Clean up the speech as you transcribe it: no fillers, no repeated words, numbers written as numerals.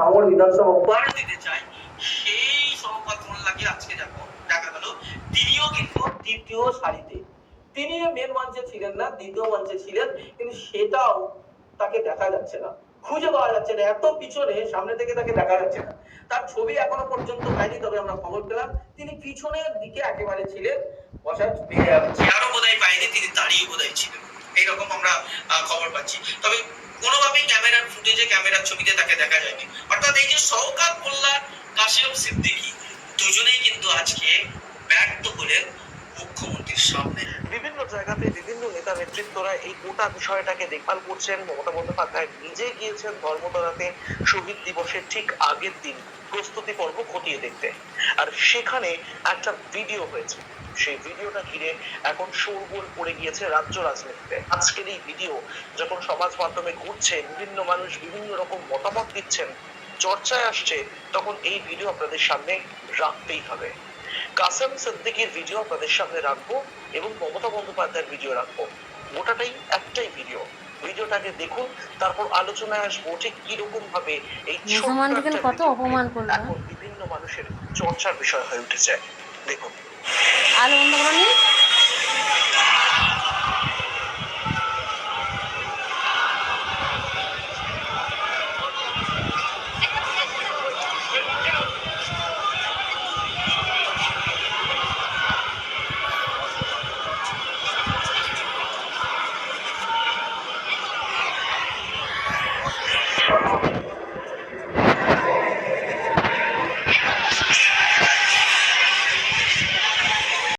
ভাঙড় বিধানসভা উপহার দিতে চাই, সেই সৌগত মোল্লাকে আজকে দেখো দেখা গেল তিনিও কিন্তু তৃতীয় সারিতে, তিনি মেন মঞ্চে ছিলেন না, দ্বিতীয় মঞ্চে ছিলেন, কিন্তু সেটাও তাকে দেখা যাচ্ছে না, খুঁজে পাওয়া যাচ্ছে না, এত পিছনে, সামনে থেকে তাকে দেখা যাচ্ছে না। তার ছবি এখনো পর্যন্ত পাইনি, তবে আমরা খবর পেলাম তিনি পিছনের দিকে একেবারে ছিলেন, বসার চেয়ারও বোধহয় পাইনি, তিনি দাঁড়িয়ে বোধহয় ছিলেন, এইরকম আমরা খবর পাচ্ছি। তবে কোনোভাবেই ক্যামেরার ফুটেজে, ক্যামেরার ছবিতে তাকে দেখা যায়নি। অর্থাৎ এই যে শওকত মোল্লা, কাশেম সিদ্দিকী, দুজনেই কিন্তু আজকে ব্যর্থ হলেন মুখ্যমন্ত্রীর সামনে। বিভিন্ন জায়গাতে বিভিন্ন নেতা নেতৃত্বরা এই গোটা বিষয়টাকে দেখভাল করছেন। মমতা বন্দ্যোপাধ্যায় নিজে গিয়েছেন ধর্মতলাতে শহীদ দিবসের ঠিক আগের দিন প্রস্তুতি পর্ব খতিয়ে দেখতে, আর সেখানে একটা ভিডিও হয়েছে। সেই ভিডিওটা ঘিরে এখন শোরগোল পড়ে গিয়েছে রাজ্য রাজনীতিতে। আজকের এই ভিডিও যখন সমাজ মাধ্যমে ঘুরছে, বিভিন্ন মানুষ বিভিন্ন রকম মতামত দিচ্ছেন, চর্চায় আসছে, তখন এই ভিডিও আপনাদের সামনে রাখতেই হবে। কাসেম সিদ্দিকীর ভিডিও আপনাদের সামনে রাখবো এবং মমতা বন্দ্যোপাধ্যায়ের ভিডিও রাখবো, গোটাটাই একটাই ভিডিও। ভিডিওটাকে দেখুন, তারপর আলোচনায় আসবো ঠিক কিরকম ভাবে এই মুসলমানদের কত অপমান করলো, এখন বিভিন্ন মানুষের চর্চার বিষয় হয়ে উঠেছে। দেখুন। আলো বন্ধ করনি।